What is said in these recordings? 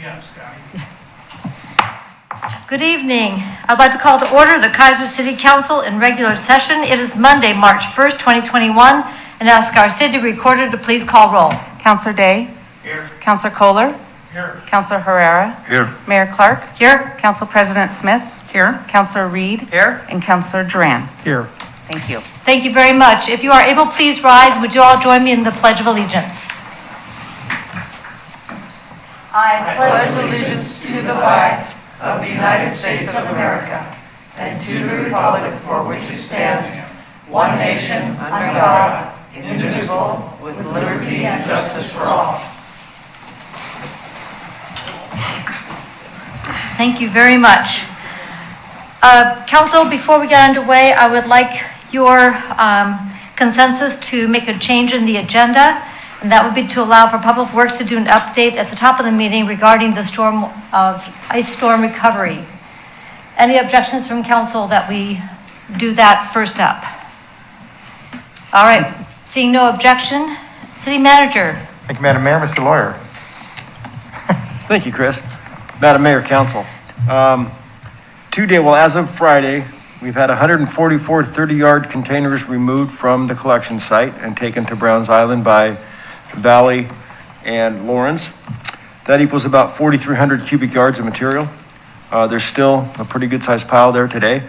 Yeah, Scotty. Good evening. I'd like to call to order the Kaiser City Council in regular session. It is Monday, March 1st, 2021, and ask our city recorder to please call roll. Councilor Day? Here. Councilor Kohler? Here. Councilor Herrera? Here. Mayor Clark? Here. Council President Smith? Here. Councilor Reed? Here. And Councilor Duran. Here. Thank you. Thank you very much. If you are able, please rise. Would you all join me in the Pledge of Allegiance? I Pledge allegiance to the flag of the United States of America and to the republic for which it stands, one nation, under God, indivisible, with liberty and justice for all. Thank you very much. Council, before we get underway, I would like your consensus to make a change in the agenda, and that would be to allow for Public Works to do an update at the top of the meeting regarding the ice storm recovery. Any objections from council that we do that first up? All right, seeing no objection, City Manager. Thank you, Madam Mayor. Mr. Lawyer. Thank you, Chris. Madam Mayor, Council. Today, well, as of Friday, we've had 144 30-yard containers removed from the collection site and taken to Browns Island by Valley and Lawrence. That equals about 4,300 cubic yards of material. There's still a pretty good sized pile there today.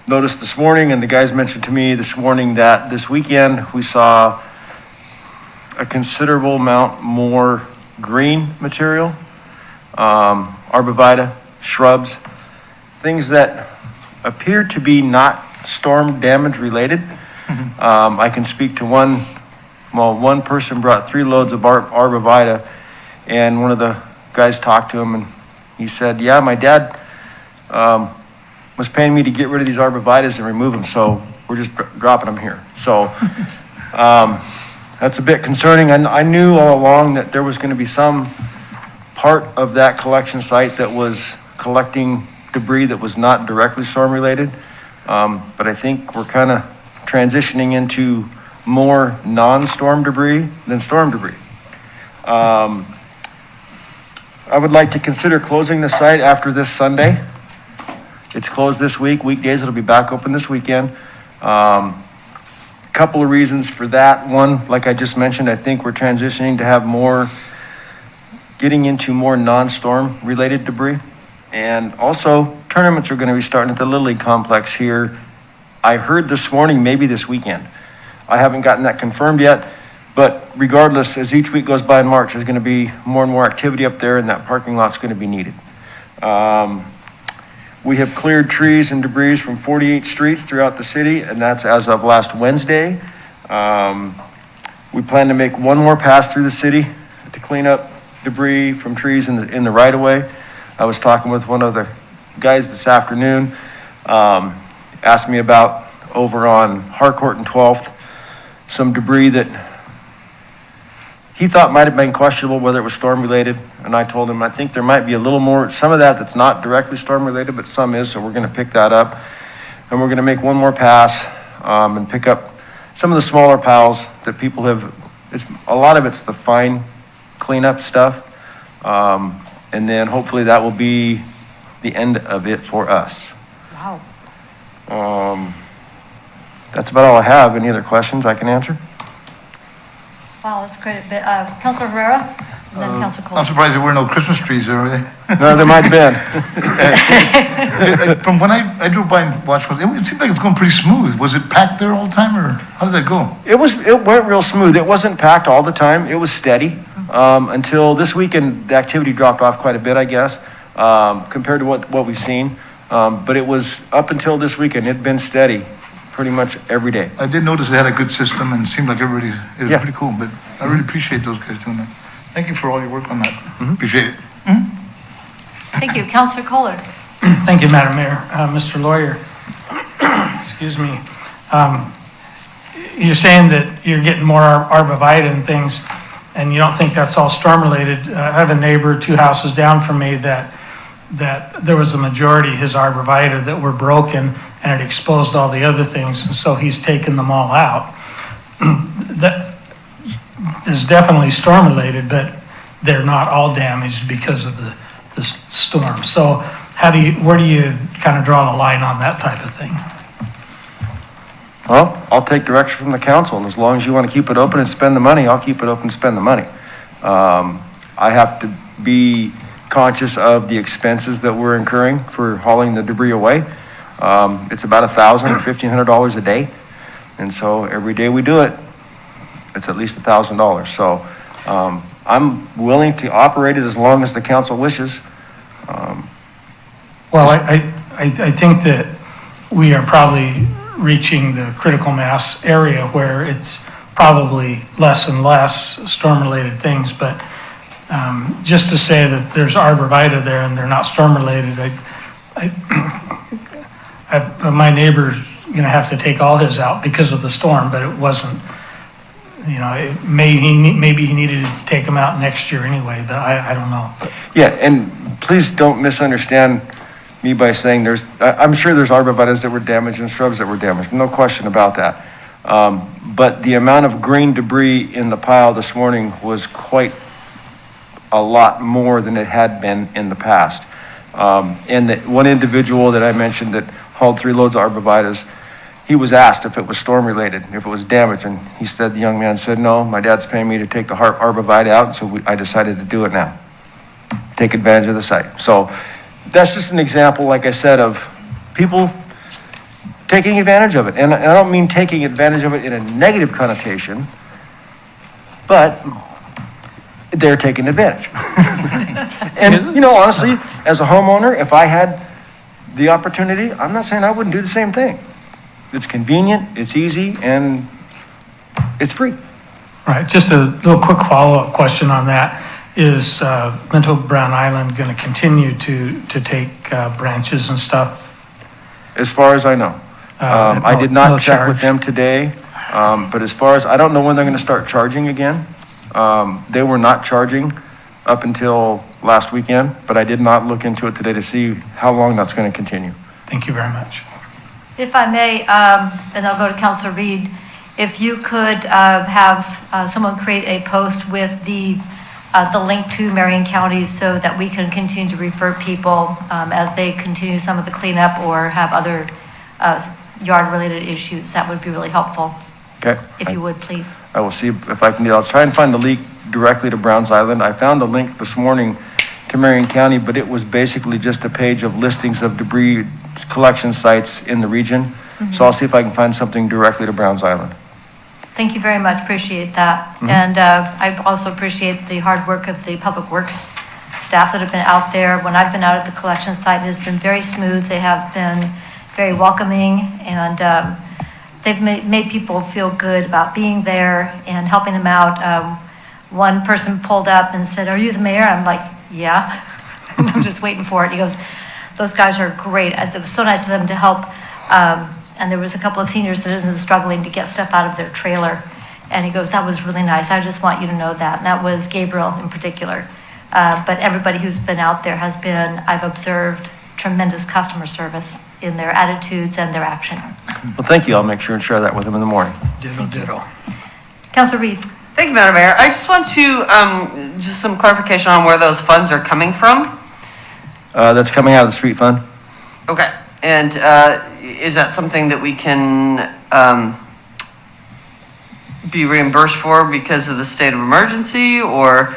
Noticed this morning, and the guys mentioned to me this morning, that this weekend we saw a considerable amount more green material, arborvitae, shrubs, things that appear to be not storm damage related. I can speak to one person brought 3 loads of arborvitae, and one of the guys talked to him and he said, yeah, my dad was paying me to get rid of these arborvitaes and remove them, so we're just dropping them here. So that's a bit concerning. I knew all along that there was going to be some part of that collection site that was collecting debris that was not directly storm related, but I think we're kind of transitioning into more non-storm debris than storm debris. I would like to consider closing the site after this Sunday. It's closed this week. Weekdays, it'll be back open this weekend. Couple of reasons for that. One, like I just mentioned, I think we're transitioning to have getting into more non-storm related debris. And also, tournaments are going to be starting at the Little League complex here. I heard this morning, maybe this weekend. I haven't gotten that confirmed yet, but regardless, as each week goes by in March, there's going to be more and more activity up there, and that parking lot's going to be needed. We have cleared trees and debris from 48 streets throughout the city, and that's as of last Wednesday. We plan to make one more pass through the city to clean up debris from trees in the right-of-way. I was talking with one of the guys this afternoon, asked me about over on Harcourt and 12th, some debris that he thought might have been questionable whether it was storm related, and I told him I think there might be a little more, some of that's not directly storm related, but some is, so we're going to pick that up, and we're going to make one more pass and pick up some of the smaller piles that people have. A lot of it's the fine cleanup stuff, and then hopefully that will be the end of it for us. Wow. That's about all I have. Any other questions I can answer? Wow, that's quite a bit. Councilor Herrera, and then Councilor Cole. I'm surprised there were no Christmas trees there, are they? No, there might have been. From when I drove by and watched, it seemed like it was going pretty smooth. Was it packed there all the time, or how did that go? It went real smooth. It wasn't packed all the time. It was steady until this weekend. The activity dropped off quite a bit, I guess, compared to what we've seen. But it was up until this weekend. It'd been steady pretty much every day. I did notice they had a good system, and it seemed like it was pretty cool. But I really appreciate those guys doing that. Thank you for all your work on that. Appreciate it. Thank you. Councilor Kohler. Thank you, Madam Mayor. Mr. Lawyer, excuse me. You're saying that you're getting more arborvitae and things, and you don't think that's all storm related. I have a neighbor 2 houses down from me that there was a majority of his arborvitae that were broken, and it exposed all the other things, and so he's taken them all out. That is definitely storm related, but they're not all damaged because of the storm. So where do you kind of draw the line on that type of thing? Well, I'll take direction from the council, and as long as you want to keep it open and spend the money, I'll keep it open and spend the money. I have to be conscious of the expenses that we're incurring for hauling the debris away. It's about $1,000 or $1,500 a day. And so every day we do it, it's at least $1,000. So I'm willing to operate it as long as the council wishes. Well, I think that we are probably reaching the critical mass area where it's probably less and less storm-related things, but just to say that there's arborvitae there and they're not storm-related, my neighbor's gonna have to take all his out because of the storm, but it wasn't, maybe he needed to take them out next year anyway, but I don't know. Yeah, and please don't misunderstand me by saying I'm sure there's arborvitaes that were damaged and shrubs that were damaged, no question about that. But the amount of green debris in the pile this morning was quite a lot more than it had been in the past. And the one individual that I mentioned that hauled 3 loads of arborvitaes, he was asked if it was storm related, if it was damaged, and the young man said, no, my dad's paying me to take the arborvitae out, so I decided to do it now. Take advantage of the site. So that's just an example, like I said, of people taking advantage of it. And I don't mean taking advantage of it in a negative connotation, but they're taking advantage. And, honestly, as a homeowner, if I had the opportunity, I'm not saying I wouldn't do the same thing. It's convenient, it's easy, and it's free. Right, just a little quick follow-up question on that. Is Minto Brown Island going to continue to take branches and stuff? As far as I know. I did not no check with charge. them today, but as far as, I don't know when they're going to start charging again. They were not charging up until last weekend, but I did not look into it today to see how long that's going to continue. Thank you very much. If I may, and I'll go to Councilor Reed, if you could have someone create a post with the link to Marion County so that we can continue to refer people as they continue some of the cleanup or have other yard-related issues, that would be really helpful. Okay? If you would, please. I will see if I can do that. I'll try and find the link directly to Browns Island. I found a link this morning to Marion County, but it was basically just a page of listings of debris collection sites in the region. So I'll see if I can find something directly to Browns Island. Thank you very much, appreciate that. And I also appreciate the hard work of the Public Works staff that have been out there. When I've been out at the collection site, it has been very smooth. They have been very welcoming, and they've made people feel good about being there and helping them out. One person pulled up and said, "Are you the mayor?" I'm like, "Yeah." I'm just waiting for it. He goes, "Those guys are great." It was so nice of them to help. And there was a couple of senior citizens struggling to get stuff out of their trailer. And he goes, "That was really nice. I just want you to know that." And that was Gabriel in particular. But everybody who's been out there has been, I've observed, tremendous customer service in their attitudes and their action. Well, thank you. I'll make sure and share that with them in the morning. Ditto. Councilor Reed. Thank you, Madam Mayor. I just want to, just some clarification on where those funds are coming from. That's coming out of the street fund. Okay, and is that something that we can be reimbursed for because of the state of emergency, or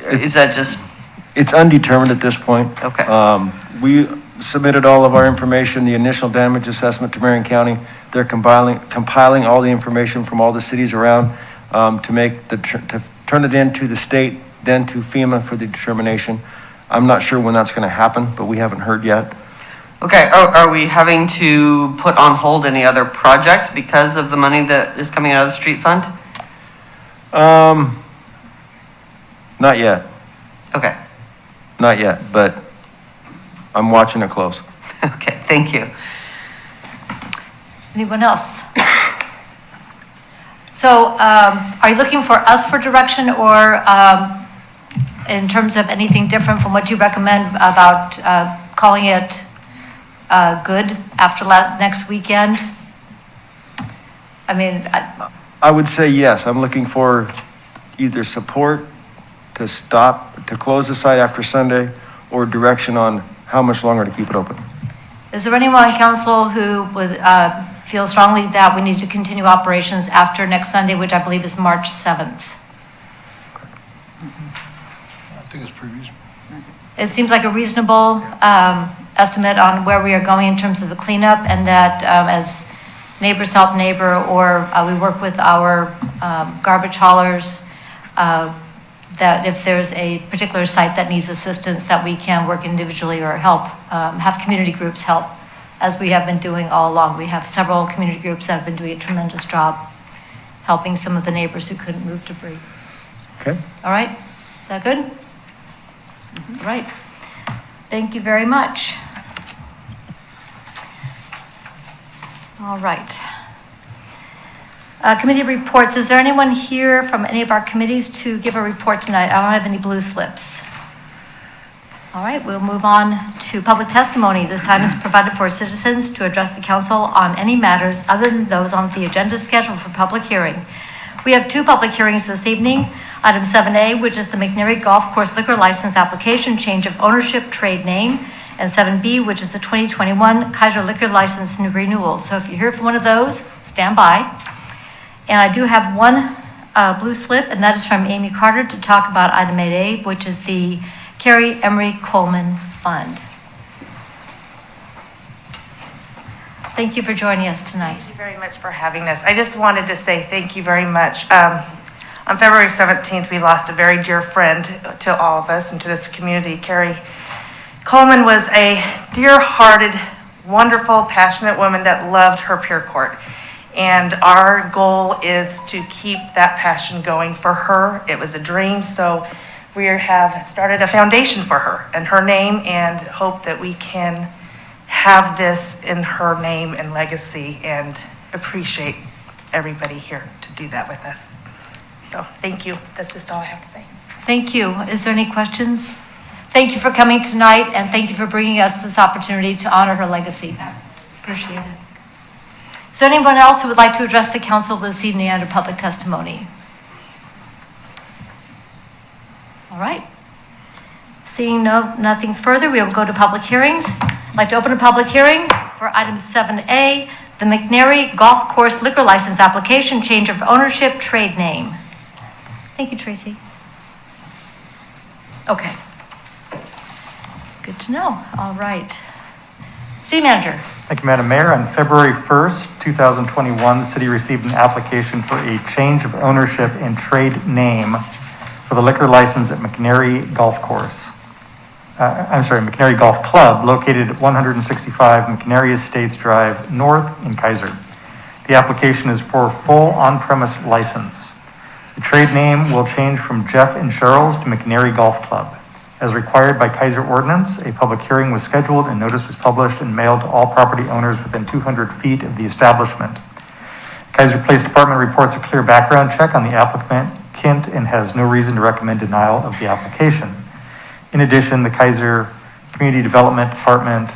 is that just? It's undetermined at this point. Okay. We submitted all of our information, the initial damage assessment to Marion County. They're compiling all the information from all the cities around to turn it into the state, then to FEMA for the determination. I'm not sure when that's going to happen, but we haven't heard yet. Okay, are we having to put on hold any other projects because of the money that is coming out of the street fund? Not yet. Okay. Not yet, but I'm watching it close. Okay, thank you. Anyone else? So are you looking for us for direction, or in terms of anything different from what you recommend about calling it good after next weekend? I mean, I would say yes. I'm looking for either support to stop, to close the site after Sunday, or direction on how much longer to keep it open? Is there anyone on council who would feel strongly that we need to continue operations after next Sunday, which I believe is March 7th? I think it's pretty reasonable. It seems like a reasonable estimate on where we are going in terms of the cleanup, and that as neighbors help neighbor, or we work with our garbage haulers, that if there's a particular site that needs assistance, that we can work individually or help, have community groups help, as we have been doing all along. We have several community groups that have been doing a tremendous job helping some of the neighbors who couldn't move debris. Okay. All right? Is that good? All right. Thank you very much. All right. Committee reports. Is there anyone here from any of our committees to give a report tonight? I don't have any blue slips. All right, we'll move on to public testimony. This time is provided for citizens to address the council on any matters other than those on the agenda scheduled for public hearing. We have two public hearings this evening. Item 7A, which is the Mcnairy Golf Course liquor license application, change of ownership, trade name, and 7B, which is the 2021 Kaiser liquor license renewal. So if you hear from one of those, stand by. And I do have one blue slip, and that is from Amy Carter to talk about item 8A, which is the Carrie Emery Coleman Fund. Thank you for joining us tonight. Thank you very much for having us. I just wanted to say thank you very much. On February 17th, we lost a very dear friend to all of us and to this community. Carrie Coleman was a dear-hearted, wonderful, passionate woman that loved her peer court. And our goal is to keep that passion going for her. It was a dream, so we have started a foundation for her and her name, and hope that we can have this in her name and legacy, and appreciate everybody here to do that with us. So thank you. That's just all I have to say. Thank you. Is there any questions? Thank you for coming tonight, and thank you for bringing us this opportunity to honor her legacy. Appreciate it. Is there anyone else who would like to address the council this evening under public testimony? All right. Seeing nothing further, we will go to public hearings. I'd like to open a public hearing for item 7A, the Mcnairy Golf Course liquor license application, change of ownership, trade name. Thank you, Tracy. Okay. Good to know. All right. City Manager. Thank you, Madam Mayor. On February 1st, 2021, the city received an application for a change of ownership and trade name for the liquor license at Mcnairy Golf Course. Mcnairy Golf Club, located at 165 Mcnairy Estates Drive North in Keizer. The application is for a full on-premise license. The trade name will change from Jeff and Cheryl's to Mcnairy Golf Club. As required by Kaiser ordinance, a public hearing was scheduled and notice was published and mailed to all property owners within 200 feet of the establishment. Kaiser Police Department reports a clear background check on the applicant and has no reason to recommend denial of the application. In addition, the Kaiser Community Development Department,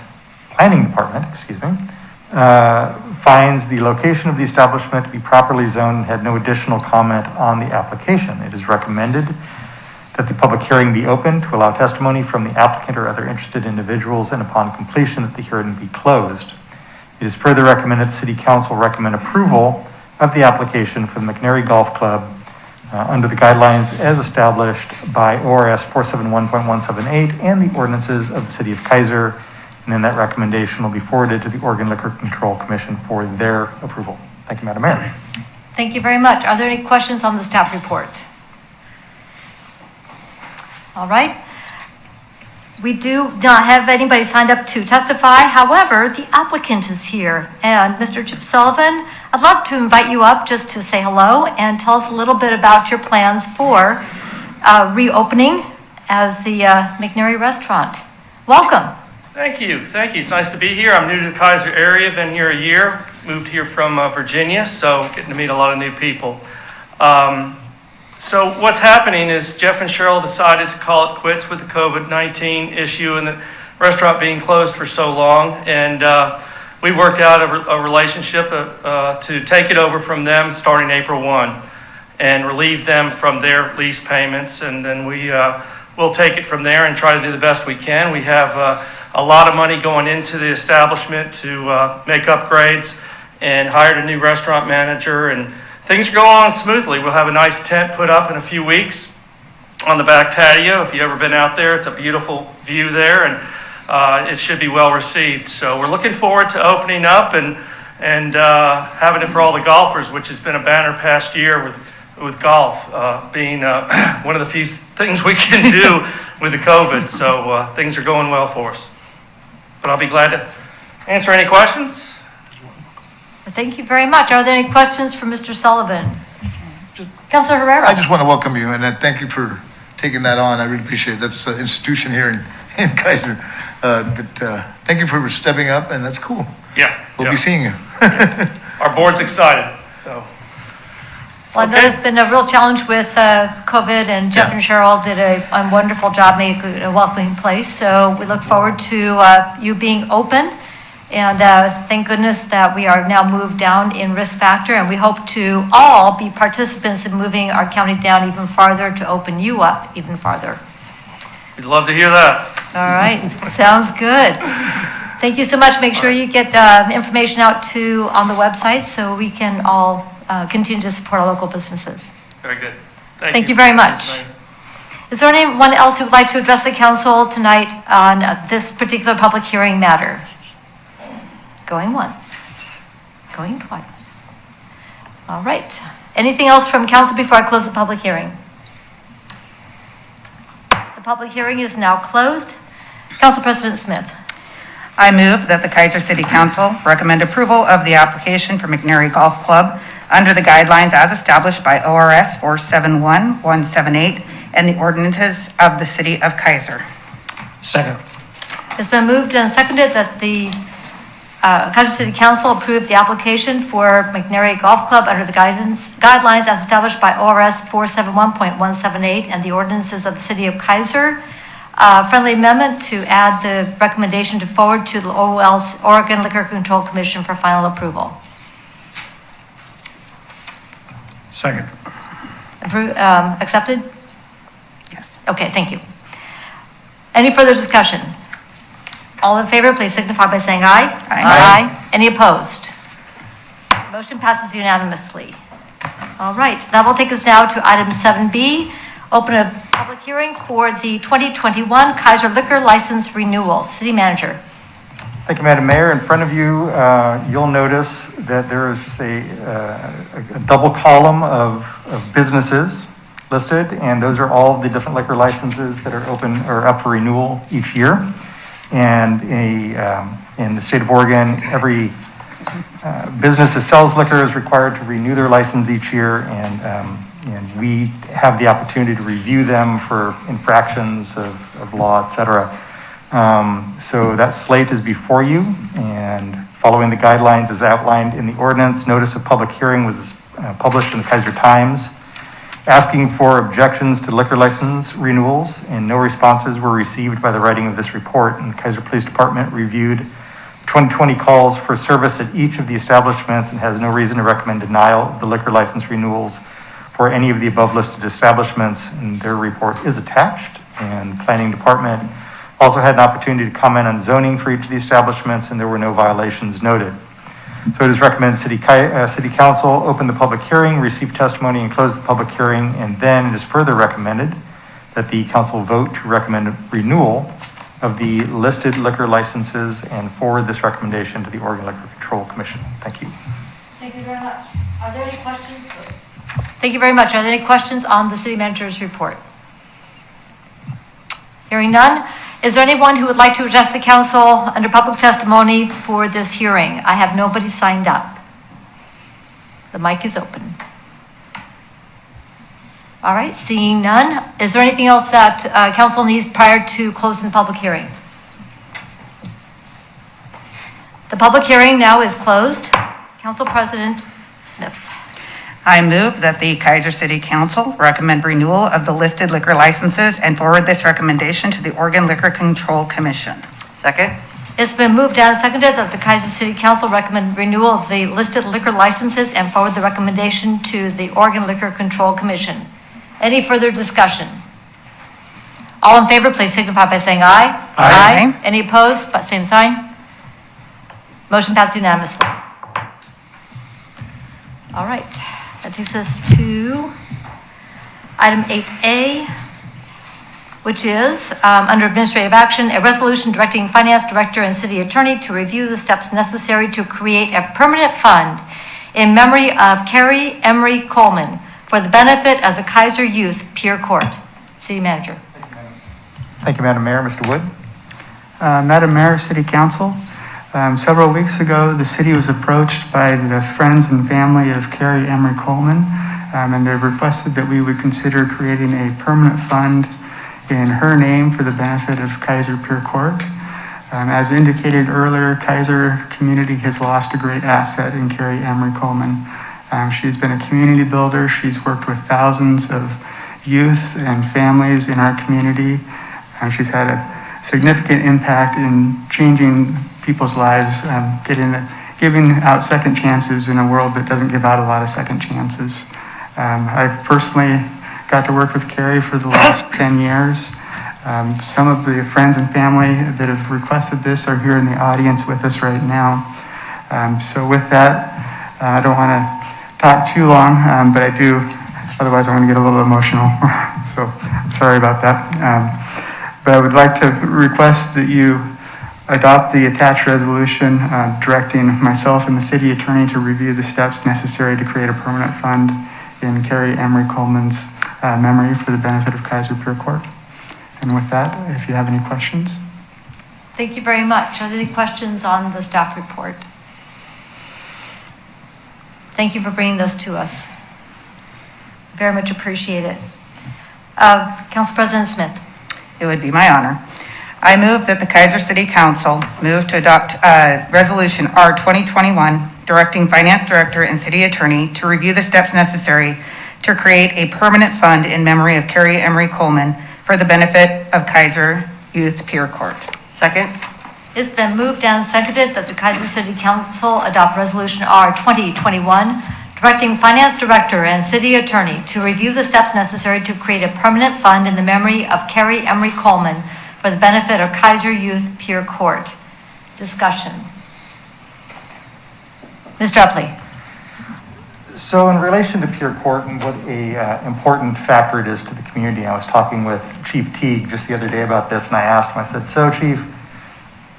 Planning Department, finds the location of the establishment to be properly zoned and had no additional comment on the application. It is recommended that the public hearing be open to allow testimony from the applicant or other interested individuals, and upon completion that the hearing be closed. It is further recommended that City Council recommend approval of the application for the Mcnairy Golf Club under the guidelines as established by ORS 471.178 and the ordinances of the City of Kaiser, and then that recommendation will be forwarded to the Oregon Liquor Control Commission for their approval. Thank you, Madam Mayor. Thank you very much. Are there any questions on the staff report? All right. We do not have anybody signed up to testify. However, the applicant is here. And Mr. Chip Sullivan, I'd love to invite you up just to say hello and tell us a little bit about your plans for reopening as the Mcnairy restaurant. Welcome. Thank you. It's nice to be here. I'm new to the Kaiser area, been here a year, moved here from Virginia, so getting to meet a lot of new people. So what's happening is Jeff and Cheryl decided to call it quits with the COVID-19 issue and the restaurant being closed for so long. And we worked out a relationship to take it over from them starting April 1. and relieve them from their lease payments. And then we'll take it from there and try to do the best we can. We have a lot of money going into the establishment to make upgrades, and hired a new restaurant manager, and things are going on smoothly. We'll have a nice tent put up in a few weeks on the back patio. If you've ever been out there, it's a beautiful view there, and it should be well received. So we're looking forward to opening up and having it for all the golfers, which has been a banner past year with golf being one of the few things we can do with the COVID. So things are going well for us. But I'll be glad to answer any questions. Thank you very much. Are there any questions for Mr. Sullivan? Councilor Herrera? I just want to welcome you, and thank you for taking that on. I really appreciate it. That's an institution here in Kaiser. But thank you for stepping up, and that's cool. Yeah. We'll be seeing you. Our board's excited, so. Well, I know it's been a real challenge with COVID, and Jeff and Cheryl did a wonderful job making it a welcoming place. So we look forward to you being open. And thank goodness that we are now moved down in risk factor, and we hope to all be participants in moving our county down even farther to open you up even farther. We'd love to hear that. All right, sounds good. Thank you so much. Make sure you get information out on the website so we can all continue to support our local businesses. Very good. Thank you very much. Is there anyone else who would like to address the council tonight on this particular public hearing matter? Going once, going twice. All right. Anything else from council before I close the public hearing? The public hearing is now closed. Council President Smith. I move that the Kaiser City Council recommend approval of the application for Mcnairy Golf Club under the guidelines as established by ORS 471-178 and the ordinances of the City of Kaiser. Second. It's been moved and seconded that the Kaiser City Council approve the application for Mcnairy Golf Club under the guidelines as established by ORS 471.178 and the ordinances of the City of Kaiser. Friendly amendment to add the recommendation to forward to the OL's Oregon Liquor Control Commission for final approval. Second. Accepted? Yes. Okay, thank you. Any further discussion? All in favor, please signify by saying aye. Aye. Any opposed? Motion passes unanimously. All right, that will take us now to item 7B, open a public hearing for the 2021 Kaiser Liquor License Renewal. City Manager. Thank you, Madam Mayor. In front of you, you'll notice that there is just a double column of businesses listed, and those are all the different liquor licenses that are open or up for renewal each year. And in the state of Oregon, every business that sells liquor is required to renew their license each year, and we have the opportunity to review them for infractions of law, et cetera. So that slate is before you, and following the guidelines as outlined in the ordinance, notice of public hearing was published in the Kaiser Times, asking for objections to liquor license renewals, and no responses were received by the writing of this report. And the Kaiser Police Department reviewed 2020 calls for service at each of the establishments and has no reason to recommend denial of the liquor license renewals for any of the above listed establishments, and their report is attached. And the Planning Department also had an opportunity to comment on zoning for each of the establishments, and there were no violations noted. So it is recommended City Council open the public hearing, receive testimony, and close the public hearing, and then it is further recommended that the council vote to recommend renewal of the listed liquor licenses and forward this recommendation to the Oregon Liquor Control Commission. Thank you. Thank you very much. Are there any questions? Thank you very much. Are there any questions on the City Manager's report? Hearing none. Is there anyone who would like to address the council under public testimony for this hearing? I have nobody signed up. The mic is open. All right, seeing none. Is there anything else that council needs prior to closing the public hearing? The public hearing now is closed. Council President Smith. I move that the Kaiser City Council recommend renewal of the listed liquor licenses and forward this recommendation to the Oregon Liquor Control Commission. Second? It's been moved and seconded that the Keizer City Council recommend renewal of the listed liquor licenses and forward the recommendation to the Oregon Liquor Control Commission. Any further discussion? All in favor, please signify by saying aye. Aye. Any opposed, but same sign. Motion passed unanimously. All right, that takes us to item 8A, which is, under administrative action, a resolution directing finance director and city attorney to review the steps necessary to create a permanent fund in memory of Carrie Emery Coleman for the benefit of the Kaiser Youth Peer Court. City Manager. Thank you, Madam Mayor. Mr. Wood? Madam Mayor, City Council, several weeks ago, the city was approached by the friends and family of Carrie Emery Coleman, and they requested that we would consider creating a permanent fund in her name for the benefit of Kaiser Peer Court. As indicated earlier, Kaiser community has lost a great asset in Carrie Emery Coleman. She's been a community builder. She's worked with thousands of youth and families in our community. She's had a significant impact in changing people's lives, giving out second chances in a world that doesn't give out a lot of second chances. I've personally got to work with Carrie for the last 10 years. Some of the friends and family that have requested this are here in the audience with us right now. So with that, I don't want to talk too long, but I do, otherwise I'm going to get a little emotional. So I'm sorry about that. But I would like to request that you adopt the attached resolution directing myself and the city attorney to review the steps necessary to create a permanent fund in Carrie Emery Coleman's memory for the benefit of Kaiser Peer Court. And with that, if you have any questions. Thank you very much. Are there any questions on the staff report? Thank you for bringing this to us. Very much appreciate it. Council President Smith. It would be my honor. I move that the Keizer City Council move to adopt Resolution R 2021, directing Finance Director and City Attorney to review the steps necessary to create a permanent fund in memory of Carrie Emery Coleman for the benefit of Kaiser Youth Peer Court. Second? It's been moved and seconded that the Keizer City Council adopt Resolution R 2021, directing Finance Director and City Attorney to review the steps necessary to create a permanent fund in the memory of Carrie Emery Coleman for the benefit of Kaiser Youth Peer Court. Discussion. Mr. Epley. So in relation to peer court and what a important factor it is to the community, I was talking with Chief Teague just the other day about this, and I asked him, I said, so Chief,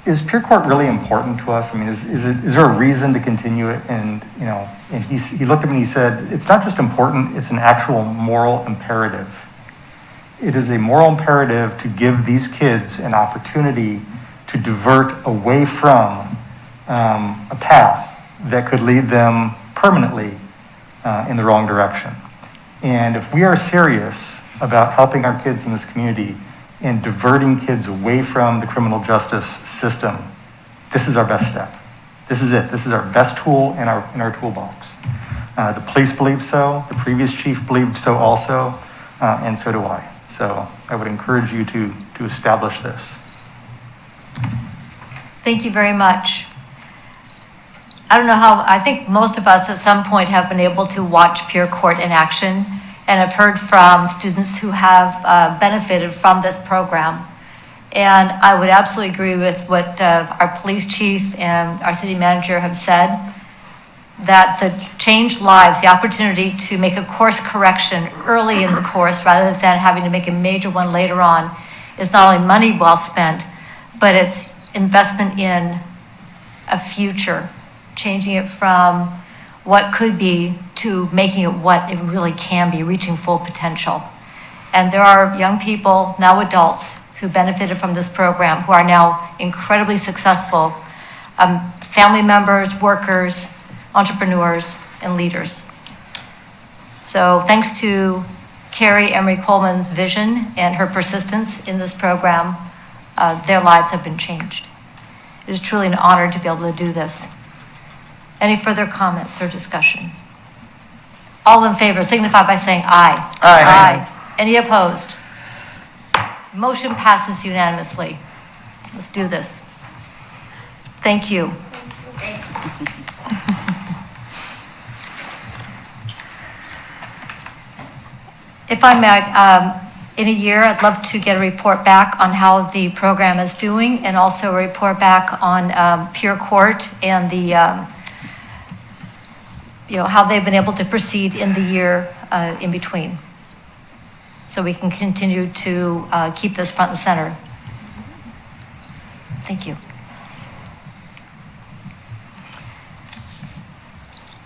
is peer court really important to us? I mean, is there a reason to continue it? And, you know, and he looked at me and he said, it's not just important, it's an actual moral imperative. It is a moral imperative to give these kids an opportunity to divert away from a path that could lead them permanently in the wrong direction. And if we are serious about helping our kids in this community and diverting kids away from the criminal justice system, this is our best step. This is it. This is our best tool in our toolbox. The police believe so. The previous chief believed so also, and so do I. So I would encourage you to establish this. Thank you very much. I don't know how, I think most of us at some point have been able to watch peer court in action and have heard from students who have benefited from this program. And I would absolutely agree with what our police chief and our city manager have said, that the changed lives, the opportunity to make a course correction early in the course rather than having to make a major one later on, is not only money well spent, but it's investment in a future, changing it from what could be to making it what it really can be, reaching full potential. And there are young people, now adults, who benefited from this program, who are now incredibly successful, family members, workers, entrepreneurs, and leaders. So thanks to Carrie Emery Coleman's vision and her persistence in this program, their lives have been changed. It is truly an honor to be able to do this. Any further comments or discussion? All in favor signify by saying aye. Aye. Any opposed? Motion passes unanimously. Let's do this. Thank you. If I may, in a year, I'd love to get a report back on how the program is doing and also a report back on Pure Court and the, how they've been able to proceed in the year in between. So we can continue to keep this front and center. Thank you.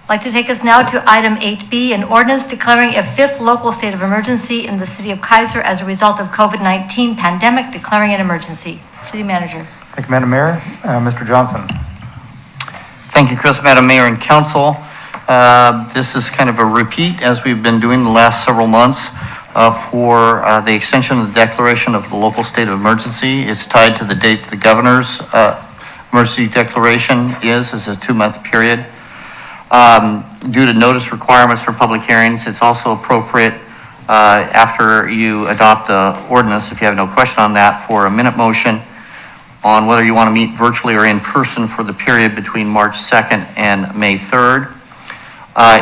I'd like to take us now to item 8B, an ordinance declaring a fifth local state of emergency in the city of Kaiser as a result of COVID-19 pandemic, declaring an emergency. City Manager. Thank you, Madam Mayor. Mr. Johnson. Thank you, Chris, Madam Mayor and Council. This is kind of a repeat, as we've been doing the last several months, for the extension of the declaration of the local state of emergency. It's tied to the date the governor's emergency declaration is a 2-month period. Due to notice requirements for public hearings, it's also appropriate after you adopt the ordinance, if you have no question on that, for a minute motion on whether you want to meet virtually or in person for the period between March 2nd and May 3rd.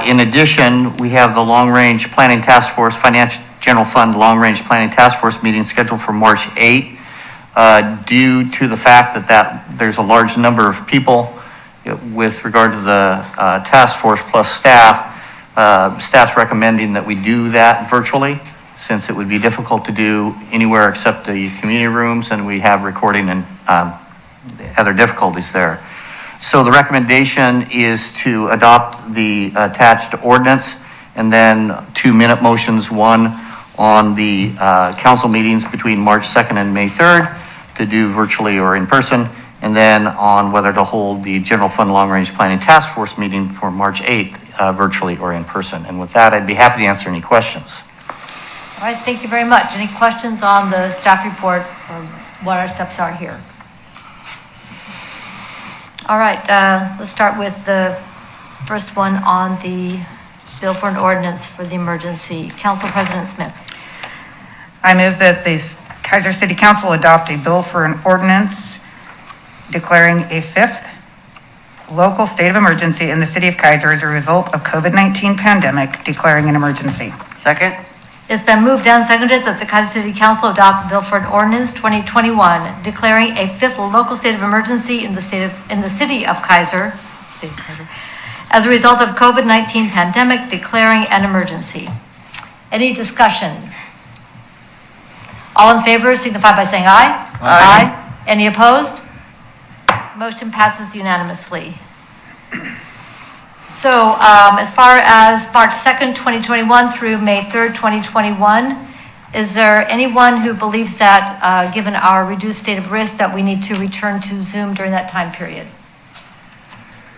In addition, we have the Long Range Planning Task Force, Financial General Fund Long Range Planning Task Force meeting scheduled for March 8th. Due to the fact that there's a large number of people with regard to the task force plus staff's recommending that we do that virtually, since it would be difficult to do anywhere except the community rooms, and we have recording and other difficulties there. So the recommendation is to adopt the attached ordinance, and then 2-minute motions, one on the council meetings between March 2nd and May 3rd to do virtually or in person, and then on whether to hold the General Fund Long Range Planning Task Force meeting for March 8th, virtually or in person. And with that, I'd be happy to answer any questions. All right, thank you very much. Any questions on the staff report or what our steps are here? All right, let's start with the first one on the bill for an ordinance for the emergency. Council President Smith. I move that the Kaiser City Council adopt a bill for an ordinance declaring a fifth local state of emergency in the city of Kaiser as a result of COVID-19 pandemic, declaring an emergency. Second? It's been moved and seconded that the Kaiser City Council adopt a bill for an ordinance 2021 declaring a fifth local state of emergency in the city of Kaiser, as a result of COVID-19 pandemic, declaring an emergency. Any discussion? All in favor signify by saying aye. Aye. Any opposed? Motion passes unanimously. So as far as March 2nd, 2021 through May 3rd, 2021, is there anyone who believes that given our reduced state of risk that we need to return to Zoom during that time period?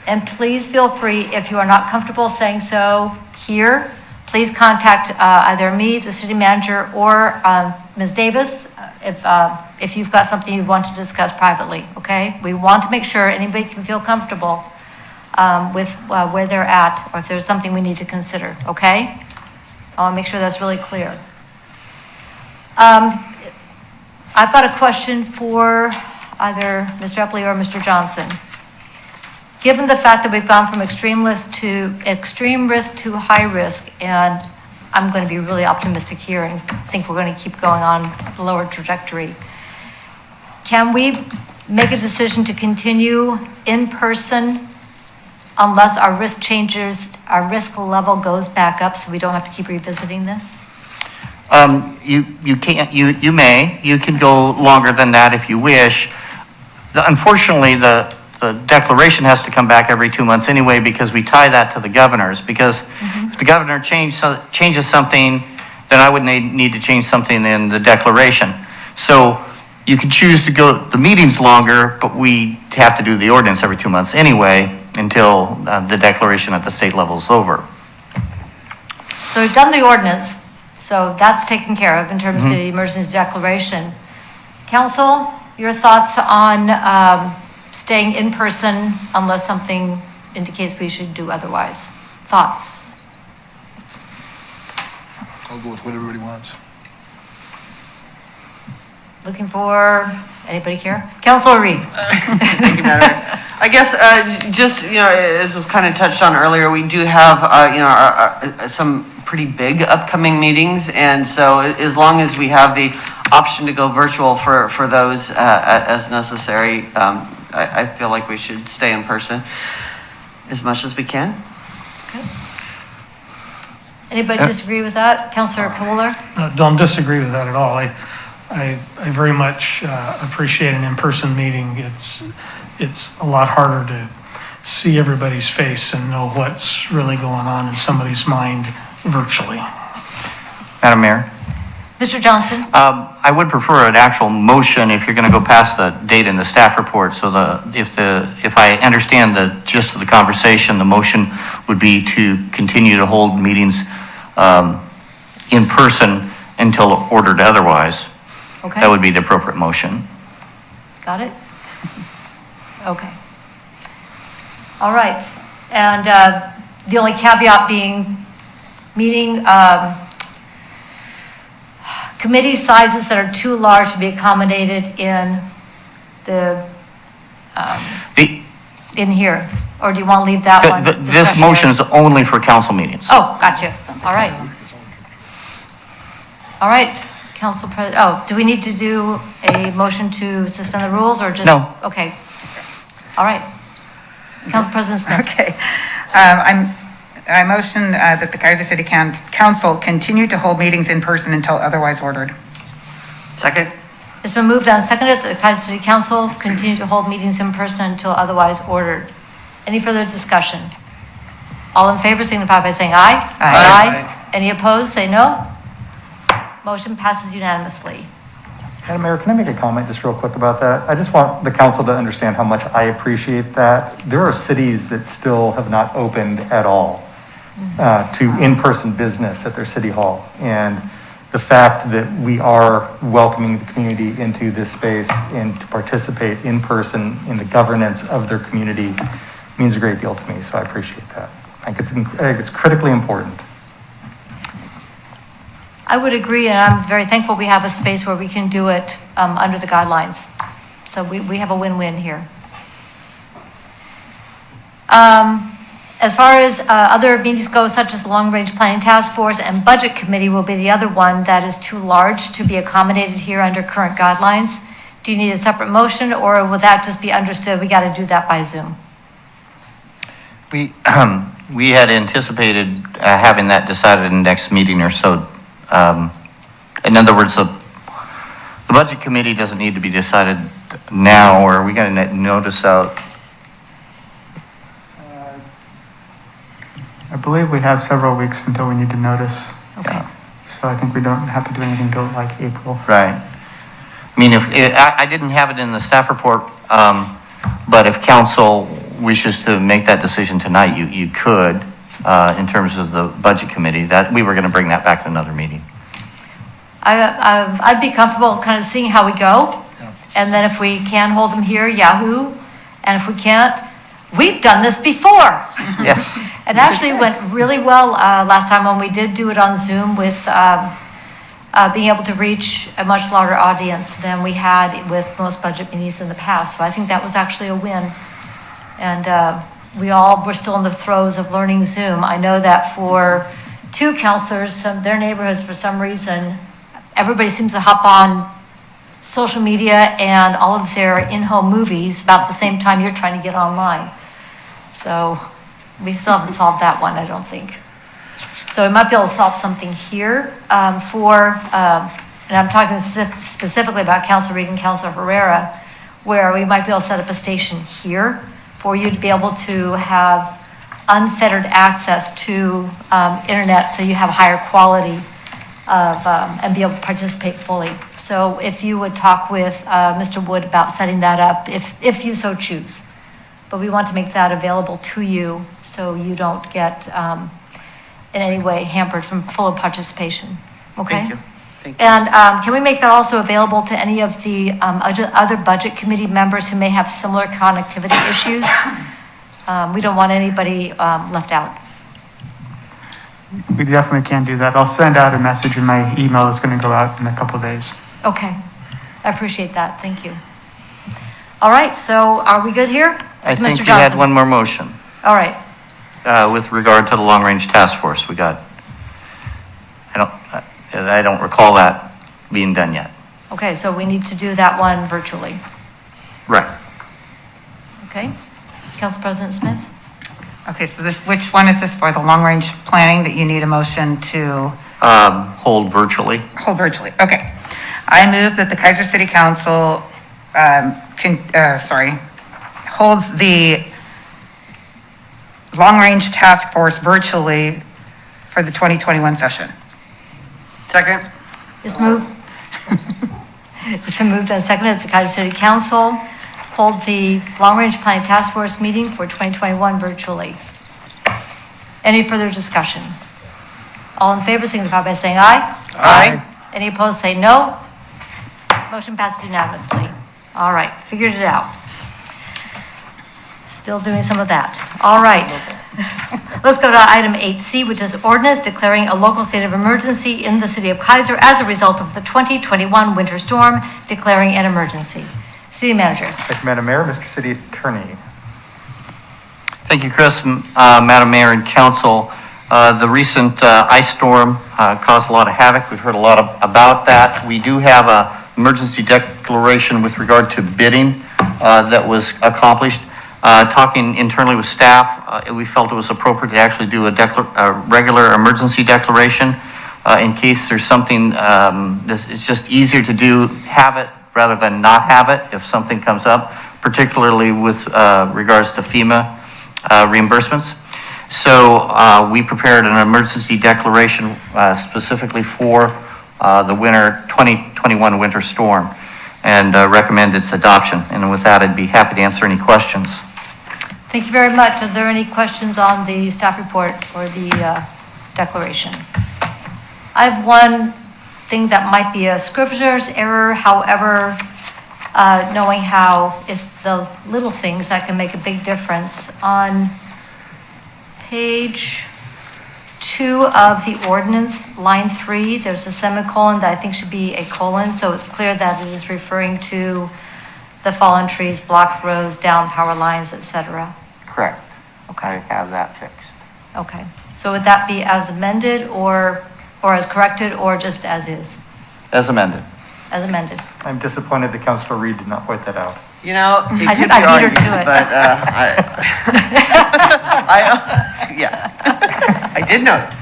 And please feel free, if you are not comfortable saying so here, please contact either me, the city manager, or Ms. Davis if you've got something you want to discuss privately, okay? We want to make sure anybody can feel comfortable with where they're at, or if there's something we need to consider, okay? I want to make sure that's really clear. I've got a question for either Mr. Epley or Mr. Johnson. Given the fact that we've gone from extreme risk to high risk, and I'm going to be really optimistic here and think we're going to keep going on the lower trajectory, can we make a decision to continue in person unless our risk changes, our risk level goes back up, so we don't have to keep revisiting this? You can't, you may, you can go longer than that if you wish. Unfortunately, the declaration has to come back every 2 months anyway, because we tie that to the governor's, because if the governor changes something, then I would need to change something in the declaration. So you can choose to go the meetings longer, but we have to do the ordinance every 2 months anyway until the declaration at the state level is over. So we've done the ordinance, so that's taken care of in terms of the emergency declaration. Council, your thoughts on staying in person unless something indicates we should do otherwise? Thoughts? I'll go with what everybody wants. Looking for, anybody care? Councilor Reed. Thank you, Madam Mayor. I guess, just, as was kind of touched on earlier, we do have, some pretty big upcoming meetings. And so as long as we have the option to go virtual for those as necessary, I feel like we should stay in person as much as we can. Anybody disagree with that? Councilor Kohler? Don't disagree with that at all. I very much appreciate an in-person meeting. It's a lot harder to see everybody's face and know what's really going on in somebody's mind virtually. Madam Mayor? Mr. Johnson? I would prefer an actual motion if you're going to go past the date in the staff report. So if I understand the gist of the conversation, the motion would be to continue to hold meetings in person until ordered otherwise. Okay. That would be the appropriate motion. Got it? Okay. All right. And the only caveat being meeting committee sizes that are too large to be accommodated in in here. Or do you want to leave that one? This discretionary? motion is only for council meetings. Oh, gotcha. All right. All right, Council President, do we need to do a motion to suspend the rules or just? No. Okay. All right. Council President Smith. Okay. I motion that the Kaiser City Council continue to hold meetings in person until otherwise ordered. Second? It's been moved and seconded that the Kaiser City Council continue to hold meetings in person until otherwise ordered. Any further discussion? All in favor signify by saying aye. Aye. Any opposed, say no. Motion passes unanimously. Madam Mayor, can I make a comment just real quick about that? I just want the council to understand how much I appreciate that. There are cities that still have not opened at all to in-person business at their city hall. And the fact that we are welcoming the community into this space and to participate in person in the governance of their community means a great deal to me, so I appreciate that. I think it's critically important. I would agree, and I'm very thankful we have a space where we can do it under the guidelines. So we have a win-win here. As far as other meetings go, such as the Long Range Planning Task Force and Budget Committee will be the other one that is too large to be accommodated here under current guidelines. Do you need a separate motion, or will that just be understood, we got to do that by Zoom? We had anticipated having that decided in the next meeting or so. In other words, the budget committee doesn't need to be decided now, or are we going to notice out? I believe we have several weeks until we need to notice. Okay. So I think we don't have to do anything until like April. Right. I mean, I didn't have it in the staff report, but if council wishes to make that decision tonight, you could, in terms of the budget committee, that we were going to bring that back to another meeting. I'd be comfortable kind of seeing how we go. And then if we can hold them here, yahoo. And if we can't, we've done this before. Yes. It actually went really well last time when we did do it on Zoom with being able to reach a much larger audience than we had with most budget meetings in the past. So I think that was actually a win. And we all were still in the throes of learning Zoom. I know that for two counselors, their neighborhoods, for some reason, everybody seems to hop on social media and all of their in-home movies about the same time you're trying to get online. So we still haven't solved that one, I don't think. So we might be able to solve something here and I'm talking specifically about Councilor Reed and Councilor Herrera, where we might be able to set up a station here for you to be able to have unfettered access to internet, so you have higher quality of, and be able to participate fully. So if you would talk with Mr. Wood about setting that up, if you so choose. But we want to make that available to you so you don't get in any way hampered from full participation, okay? Thank you. Thank you. And can we make that also available to any of the other budget committee members who may have similar connectivity issues? We don't want anybody left out. We definitely can do that. I'll send out a message in my email that's going to go out in a couple of days. Okay, I appreciate that, thank you. All right, so are we good here? I Mr. think we had Johnson? one more motion All right, with regard to the long-range task force. We got, I don't recall that being done yet. okay, so we need to do that one virtually, Right. okay? Council President Smith? Okay, so which one is this for, the long-range planning that you need a motion to Hold virtually. hold virtually? Okay. I move that the Kaiser City Council, holds the long-range task force virtually for the 2021 session. Second? It's moved. It's been moved and seconded that the Kaiser City Council hold the long-range planning task force meeting for 2021 virtually. Any further discussion? All in favor signify by saying aye. Aye. Any opposed, say no. Motion passes unanimously. All right, figured it out. Still doing some of that. All right. Let's go to item 8C, which is ordinance declaring a local state of emergency in the city of Kaiser as a result of the 2021 winter storm, declaring an emergency. City Manager. Thank you, Madam Mayor. Mr. City Attorney. Thank you, Chris. Madam Mayor and Council, the recent ice storm caused a lot of havoc. We've heard a lot about that. We do have an emergency declaration with regard to bidding that was accomplished. Talking internally with staff, we felt it was appropriate to actually do a regular emergency declaration in case there's something, it's just easier to have it rather than not have it if something comes up, particularly with regards to FEMA reimbursements. So we prepared an emergency declaration specifically for the 2021 winter storm and recommend its adoption. And with that, I'd be happy to answer any questions. Thank you very much. Are there any questions on the staff report or the declaration? I have one thing that might be a scrivener's error. However, knowing how it's the little things that can make a big difference. On page 2 of the ordinance, line 3, there's a semicolon that I think should be a colon, so it's clear that it is referring to the fallen trees, blocked roads, down power lines, etc. Correct. Okay. I have that fixed. Okay. So would that be as amended or as corrected or just as is? As amended. As amended. I'm disappointed that Councilor Reed did not point that out. You know, it I could be beat her argued, to it. but yeah, I did notice.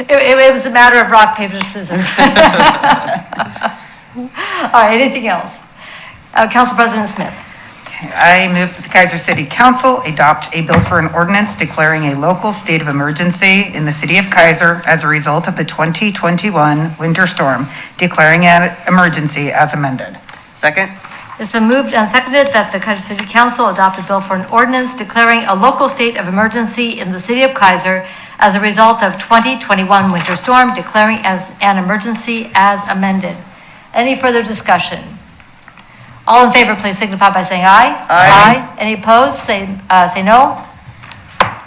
It was a matter of rock, paper, scissors. All right, anything else? Council President Smith. I move that the Kaiser City Council adopt a bill for an ordinance declaring a local state of emergency in the city of Kaiser as a result of the 2021 winter storm, declaring an emergency as amended. Second? It's been moved and seconded that the Kaiser City Council adopt a bill for an ordinance declaring a local state of emergency in the city of Kaiser as a result of 2021 winter storm, declaring as an emergency as amended. Any further discussion? All in favor, please signify by saying aye. Aye. Any opposed, say no.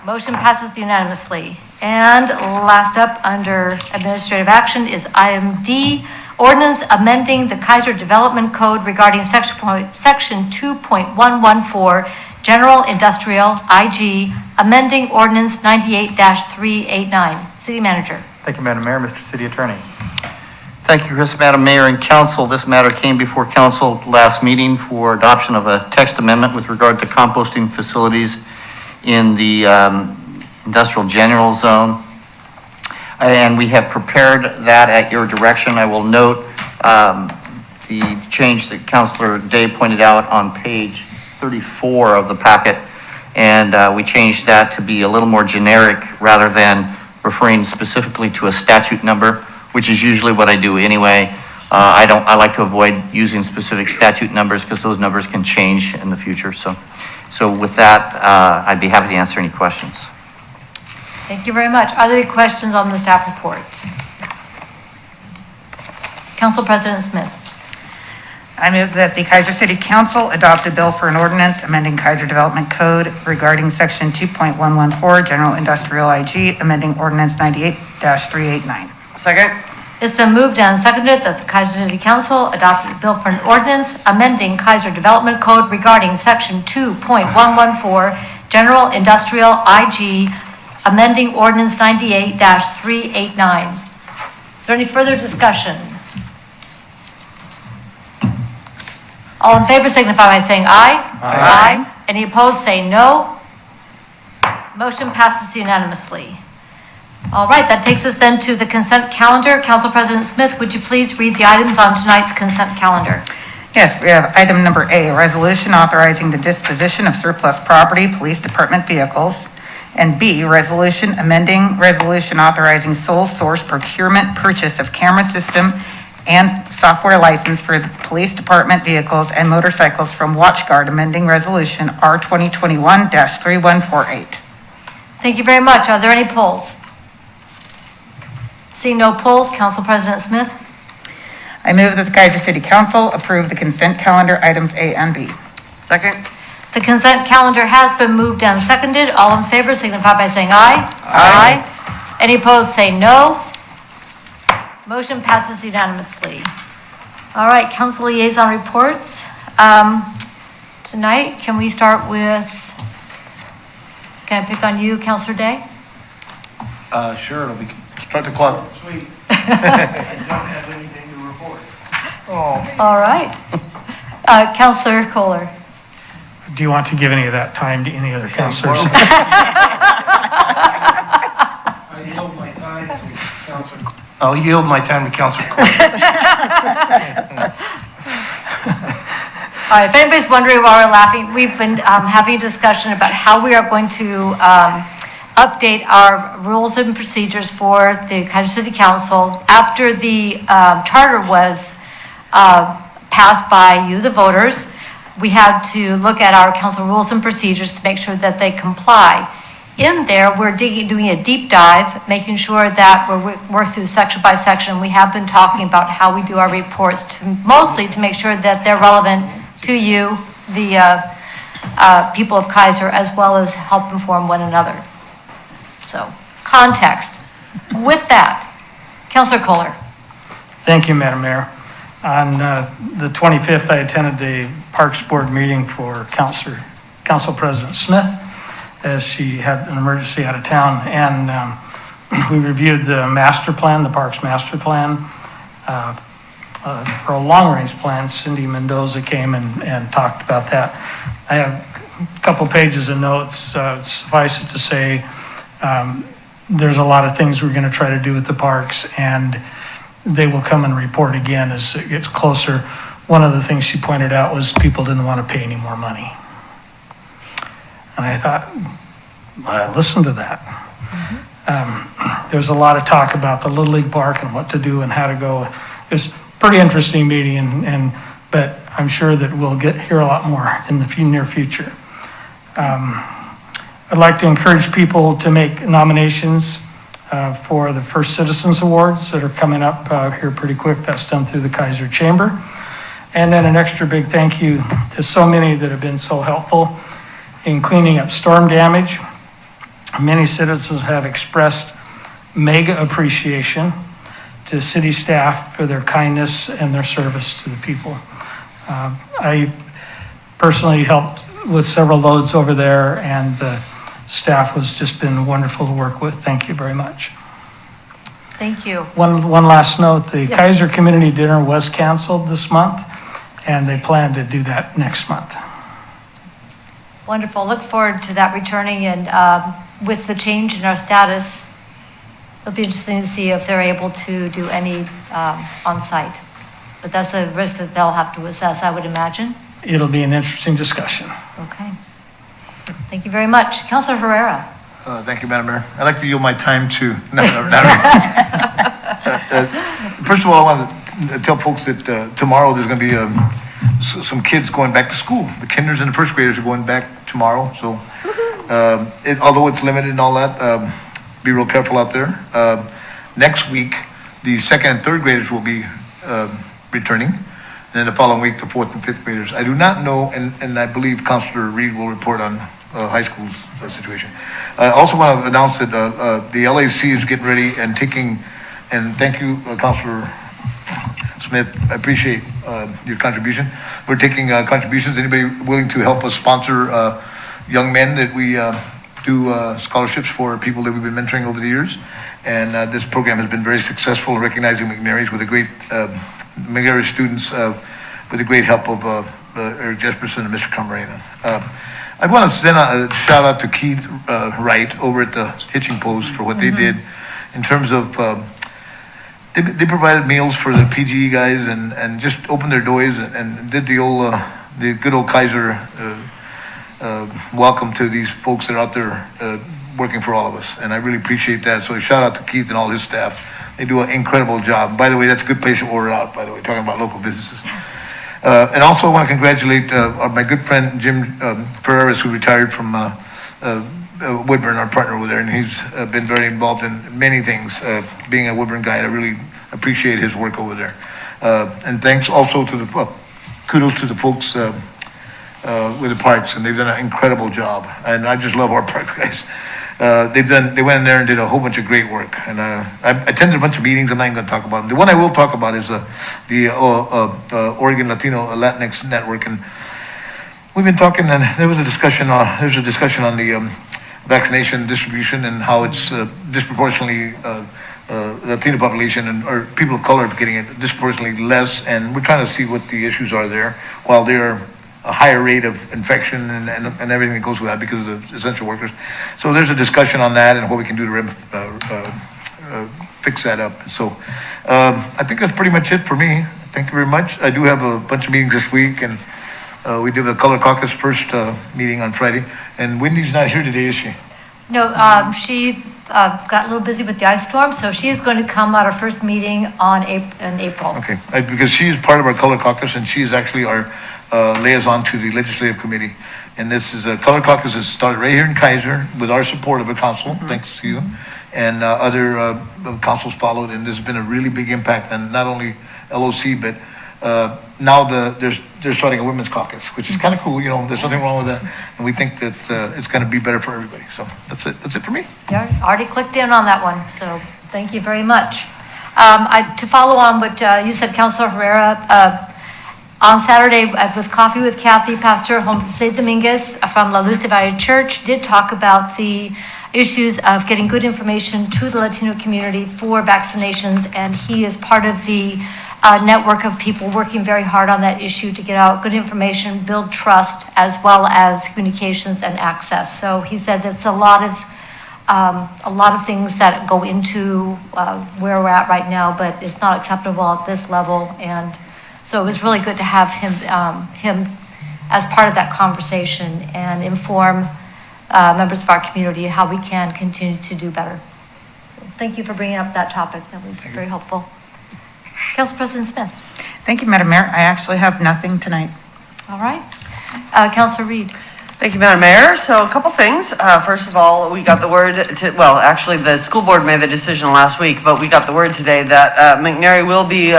Motion passes unanimously. And last up, under administrative action, is item D, ordinance amending the Kaiser Development Code regarding section 2.114, general industrial, IG, amending ordinance 98-389. City Manager. Thank you, Madam Mayor. Mr. City Attorney. Thank you, Chris, Madam Mayor and Council. This matter came before Council last meeting for adoption of a text amendment with regard to composting facilities in the industrial general zone. And we have prepared that at your direction. I will note the change that Councilor Day pointed out on page 34 of the packet. And we changed that to be a little more generic rather than referring specifically to a statute number, which is usually what I do anyway. I like to avoid using specific statute numbers because those numbers can change in the future. So with that, I'd be happy to answer any questions. Thank you very much. Are there any questions on the staff report? Council President Smith. I move that the Kaiser City Council adopt a bill for an ordinance amending Kaiser Development Code regarding section 2.114, general industrial IG, amending ordinance 98-389. Second? It's been moved and seconded that the Kaiser City Council adopt a bill for an ordinance amending Kaiser Development Code regarding Section 2.114, General Industrial IG, amending Ordinance 98-389. Is there any further discussion? All in favor signify by saying aye. Aye. Any opposed, say no. Motion passes unanimously. All right, that takes us then to the consent calendar. Council President Smith, would you please read the items on tonight's consent calendar? Yes, we have item number A, resolution authorizing the disposition of surplus property, police department vehicles. And B, resolution amending resolution authorizing sole source procurement purchase of camera system and software license for the police department vehicles and motorcycles from WatchGuard, amending resolution R 2021-3148. Thank you very much. Are there any polls? Seeing no polls, Council President Smith? I move that the Kaiser City Council approve the consent calendar items A and B. Second? The consent calendar has been moved and seconded. All in favor signify by saying aye. Aye. Any opposed, say no. Motion passes unanimously. All right, council liaison reports. Tonight, can we start with, can I pick on you, Councilor Day? Sure, it'll be, start the clock. Sweet. I don't have anything to report. All right. Councilor Kohler. Do you want to give any of that time to any other councilors? I'll yield my time to Councilor Court. All right, if anybody's wondering why we're laughing, we've been having a discussion about how we are going to update our rules and procedures for the Kaiser City Council. After the charter was passed by you, the voters, we had to look at our council rules and procedures to make sure that they comply. In there, we're doing a deep dive, making sure that we're work through section by section. We have been talking about how we do our reports, mostly to make sure that they're relevant to you, the people of Kaiser, as well as help inform one another. So, context. With that, Councilor Kohler. Thank you, Madam Mayor. On the 25th, I attended the Parks Board meeting for Council President Smith, as she had an emergency out of town, and we reviewed the master plan, the Parks Master Plan. For a long-range plan, Cindy Mendoza came and talked about that. I have a couple pages of notes. Suffice it to say, there's a lot of things we're going to try to do with the parks, and they will come and report again as it gets closer. One of the things she pointed out was people didn't want to pay any more money. And I thought, I listened to that. There's a lot of talk about the Little League Park and what to do and how to go. It's a pretty interesting meeting, but I'm sure that we'll hear a lot more in the near future. I'd like to encourage people to make nominations for the First Citizens Awards that are coming up here pretty quick. That's done through the Keizer Chamber. And then an extra big thank you to so many that have been so helpful in cleaning up storm damage. Many citizens have expressed mega appreciation to city staff for their kindness and their service to the people. I personally helped with several loads over there, and the staff has just been wonderful to work with. Thank you very much. Thank you. One last note, the Yes. Kaiser Community Dinner was canceled this month, and they plan to do that next month. Wonderful. Look forward to that returning, and with the change in our status, it'll be interesting to see if they're able to do any on-site. But that's a risk that they'll have to assess, I would imagine. It'll be an interesting discussion. Okay. Thank you very much. Councilor Herrera. Thank you, Madam Mayor. I'd like to yield my time to, first of all, I want to tell folks that tomorrow there's going to be some kids going back to school. The kinders and the first graders are going back tomorrow, so although it's limited and all that, be real careful out there. Next week, the second and third graders will be returning, and then the following week, the fourth and fifth graders. I do not know, and I believe Councilor Reed will report on high school's situation. I also want to announce that the LAC is getting ready and taking And thank you, Councilor Smith. I appreciate your contribution. We're taking contributions. Anybody willing to help us sponsor young men that we do scholarships for people that we've been mentoring over the years? And this program has been very successful in recognizing Mcnairy's with a great, Mcnairy students with the great help of Eric Jesperson and Mr. Camarena. I want to send a shout out to Keith Wright over at the Hitching Post for what they did in terms of, they provided meals for the PGE guys and just opened their doors and did the good old Kaiser welcome to these folks that are out there working for all of us. And I really appreciate that. So a shout out to Keith and all his staff. They do an incredible job. By the way, that's a good place to order out, by the way, talking about local businesses. And also I want to congratulate my good friend Jim Ferreras, who retired from Woodburn, our partner over there, and he's been very involved in many things. Being a Woodburn guy, I really appreciate his work over there. And thanks also to kudos to the folks with the parks, and they've done an incredible job. And I just love our park guys. They went in there and did a whole bunch of great work. And I attended a bunch of meetings. I'm not even going to talk about them. The one I will talk about is the Oregon Latino Latinx Network. And we've been talking, and there was a discussion on the vaccination distribution and how it's disproportionately Latino population and or people of color getting it disproportionately less. And we're trying to see what the issues are there, while they're a higher rate of infection and everything that goes with that because of essential workers. So there's a discussion on that and what we can do to fix that up. So I think that's pretty much it for me. Thank you very much. I do have a bunch of meetings this week, and we do the Color Caucus first meeting on Friday. And Wendy's not here today, is she? No, she got a little busy with the ice storm, so she is going to come at our first meeting in April. Okay, because she is part of our Color Caucus, and she is actually our liaison to the Legislative Committee. And this is a Color Caucus that started right here in Kaiser with our support of a council, thanks to you. And other councils followed, and there's been a really big impact on not only LOC, but now they're starting a women's caucus, which is kind of cool. You know, there's nothing wrong with that. And we think that it's going to be better for everybody. So that's it. That's it for me. You already clicked in on that one, so thank you very much. To follow on what you said, Councilor Herrera, on Saturday with Coffee with Kathy, Pastor Jose Dominguez from La Luz de Valle Church did talk about the issues of getting good information to the Latino community for vaccinations, and he is part of the network of people working very hard on that issue to get out good information, build trust, as well as communications and access. So he said that's a lot of things that go into where we're at right now, but it's not acceptable at this level. And so it was really good to have him as part of that conversation and inform members of our community how we can continue to do better. So thank you for bringing up that topic. That was very helpful. Council President Smith. Thank you, Madam Mayor. I actually have nothing tonight. All right. Councilor Reed. Thank you, Madam Mayor. So a couple things. First of all, we got the word, well, actually the school board made the decision last week, but we got the word today that Mcnairy will be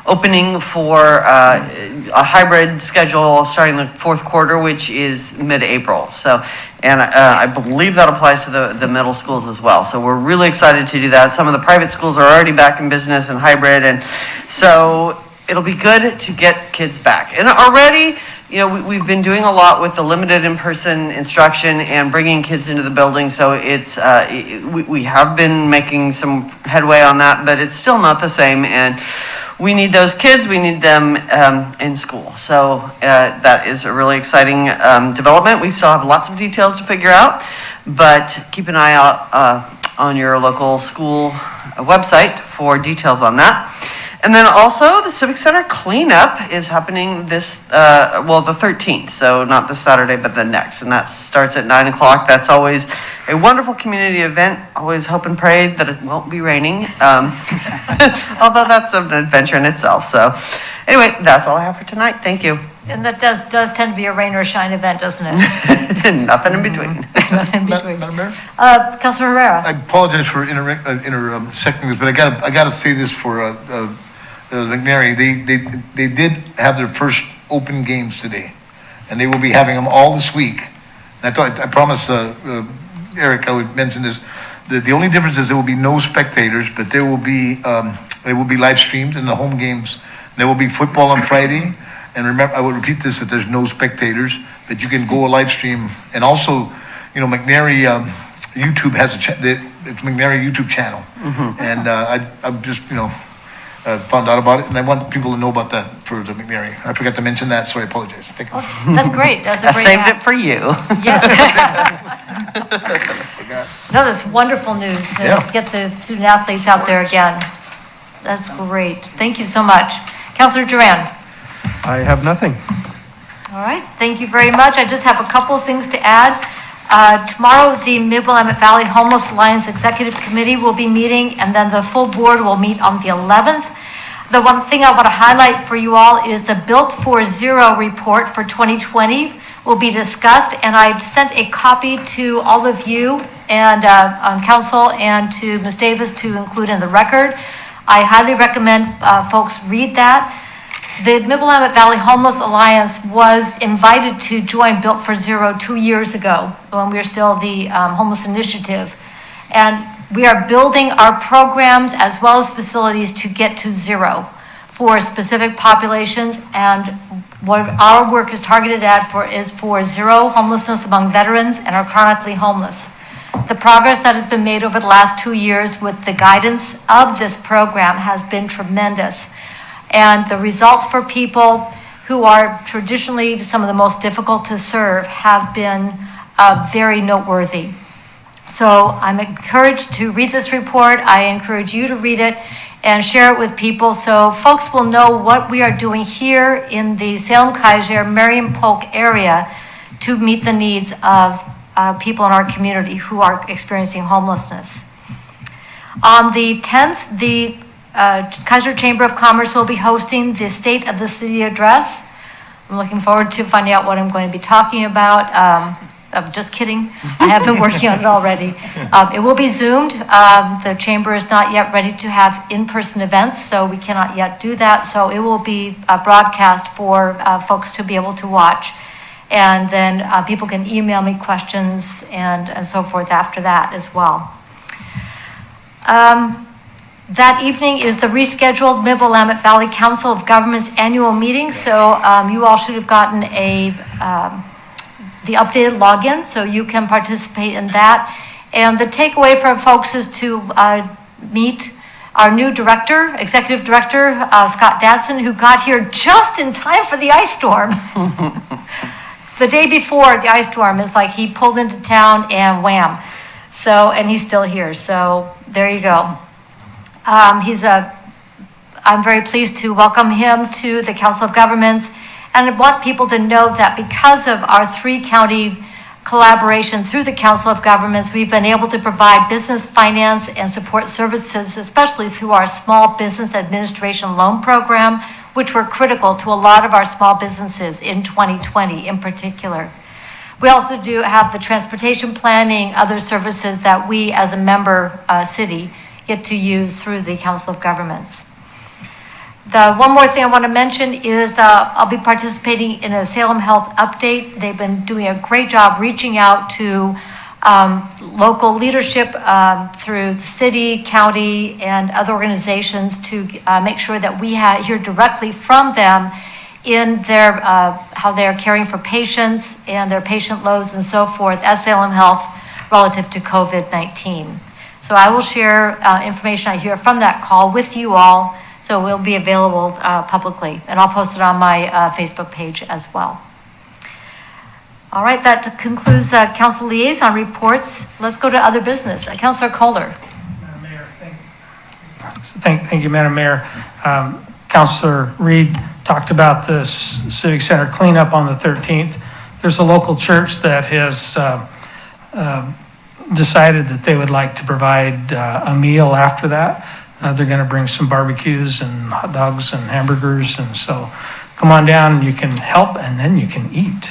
opening for a hybrid schedule starting the fourth quarter, which is mid-April. So, and I believe that applies to the middle schools as well. So we're really excited to do that. Some of the private schools are already back in business and hybrid, and so it'll be good to get kids back. And already, you know, we've been doing a lot with the limited in-person instruction and bringing kids into the building. So it's, we have been making some headway on that, but it's still not the same. And we need those kids, we need them in school. So that is a really exciting development. We still have lots of details to figure out, but keep an eye out on your local school website for details on that. And then also the Civic Center cleanup is happening this, the 13th. So not this Saturday, but the next. And that starts at 9 o'clock. That's always a wonderful community event. Always hope and pray that it won't be raining. Although that's an adventure in itself. So anyway, that's all I have for tonight. Thank you. And that does tend to be a rain or shine event, doesn't it? Nothing in between. Nothing in between. Madam Mayor? Councilor Herrera. I apologize for intersecting this, but I gotta say this for Mcnairy. They did have their first open games today, and they will be having them all this week. And I promised Eric I would mention this. The only difference is there will be no spectators, but there will be, it will be live streamed in the home games. There will be football on Friday. And remember, I will repeat this, that there's no spectators, but you can go a live stream. And also, Mcnairy, YouTube has it's Mcnairy YouTube channel. And I've just, found out about it, and I want people to know about that for the Mcnairy. I forgot to mention that, so I apologize. Thank you. That's great. That's a I great. saved it for you. Yes. No, that's wonderful news to Yeah. get the student athletes out there again. That's great. Thank you so much. Councilor Duran. I have nothing. All right, thank you very much. I just have a couple of things to add. Tomorrow, the Mid-Willamette Valley Homeless Alliance Executive Committee will be meeting, and then the full board will meet on the 11th. The one thing I want to highlight for you all is the Built for Zero report for 2020 will be discussed, and I sent a copy to all of you and on council and to Ms. Davis to include in the record. I highly recommend folks read that. The Mid-Willamette Valley Homeless Alliance was invited to join Built for Zero 2 years ago when we were still the Homeless Initiative. And we are building our programs as well as facilities to get to zero for specific populations. And what our work is targeted at is for zero homelessness among veterans and our chronically homeless. The progress that has been made over the last 2 years with the guidance of this program has been tremendous. And the results for people who are traditionally some of the most difficult to serve have been very noteworthy. So I'm encouraged to read this report. I encourage you to read it and share it with people so folks will know what we are doing here in the Salem, Keizer, Marion Polk area to meet the needs of people in our community who are experiencing homelessness. On the 10th, the Kaiser Chamber of Commerce will be hosting the State of the City Address. I'm looking forward to finding out what I'm going to be talking about. I'm just kidding. I have been working on it already. It will be Zoomed. The Chamber is not yet ready to have in-person events, so we cannot yet do that. So it will be broadcast for folks to be able to watch. And then people can email me questions and so forth after that as well. That evening is the rescheduled Mid-Willamette Valley Council of Governments annual meeting. So you all should have gotten the updated login so you can participate in that. And the takeaway for folks is to meet our new director, executive director, Scott Dadson, who got here just in time for the ice storm. The day before the ice storm is like he pulled into town and wham. So, and he's still here. So there you go. I'm very pleased to welcome him to the Council of Governments. And I want people to know that because of our 3-county collaboration through the Council of Governments, we've been able to provide business finance and support services, especially through our Small Business Administration Loan Program, which were critical to a lot of our small businesses in 2020 in particular. We also do have the transportation planning, other services that we as a member city get to use through the Council of Governments. The one more thing I want to mention is I'll be participating in a Salem Health update. They've been doing a great job reaching out to local leadership through the city, county, and other organizations to make sure that we hear directly from them in their how they're caring for patients and their patient loads and so forth at Salem Health relative to COVID-19. So I will share information I hear from that call with you all. So it will be available publicly, and I'll post it on my Facebook page as well. All right, that concludes council liaison reports. Let's go to other business. Councilor Kohler. Madam Mayor, thank you, Madam Mayor. Councilor Reed talked about this Civic Center cleanup on the 13th. There's a local church that has decided that they would like to provide a meal after that. They're going to bring some barbecues and hot dogs and hamburgers, and so come on down and you can help and then you can eat.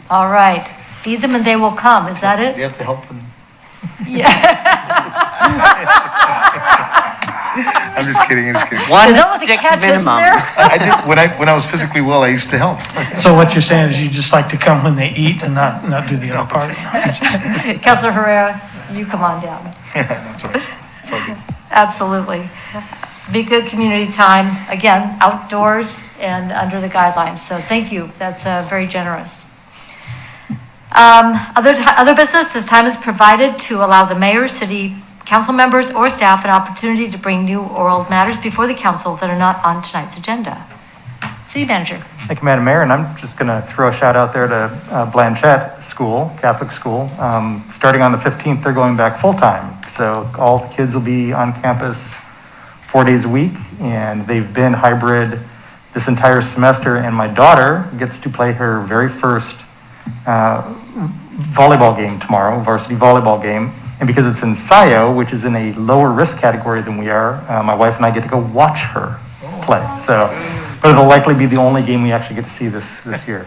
All right, feed them and they will come. Is that it? You have to help them. Yeah. I'm just kidding. One Is that what the stick catch is minimum. there? I did, when I was physically well, I used to help. So what you're saying is you just like to come when they eat and not do the other part? Councilor Herrera. You come on down. That's all right. It's all good. Absolutely. Be good community time, again, outdoors and under the guidelines. So thank you. That's very generous. Other business, this time is provided to allow the mayor, city council members, or staff an opportunity to bring new or old matters before the council that are not on tonight's agenda. City manager. Thank you, Madam Mayor, and I'm just going to throw a shout out there to Blanchette School, Catholic School. Starting on the 15th, they're going back full-time. So all the kids will be on campus 4 days a week, and they've been hybrid this entire semester, and my daughter gets to play her very first volleyball game tomorrow, varsity volleyball game. And because it's in SIO, which is in a lower risk category than we are, my wife and I get to go watch her play. So, but it'll likely be the only game we actually get to see this year.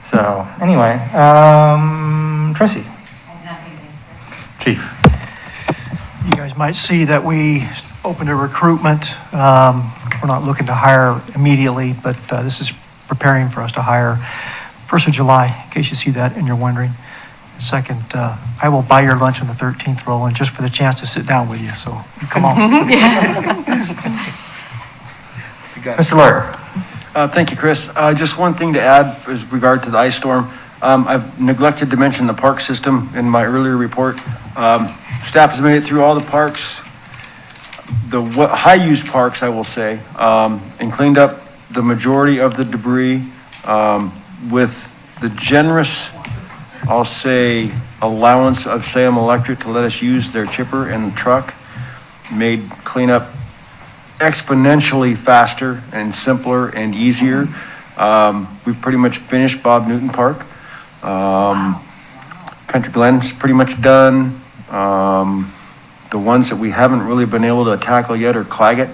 So anyway, Tracy. Chief. You guys might see that we opened a recruitment. We're not looking to hire immediately, but this is preparing for us to hire 1st of July, in case you see that and you're wondering. Second, I will buy your lunch on the 13th, Roland, just for the chance to sit down with you, so you come on. Mr. Lawyer. Thank you, Chris. Just one thing to add with regard to the ice storm. I've neglected to mention the park system in my earlier report. Staff has made it through all the parks, the high-use parks, I will say, and cleaned up the majority of the debris with the generous, I'll say, allowance of Salem Electric to let us use their chipper and the truck. Made cleanup exponentially faster and simpler and easier. We've pretty much finished Bob Newton Park. Country Glen's pretty much done. The ones that we haven't really been able to tackle yet are Claggett.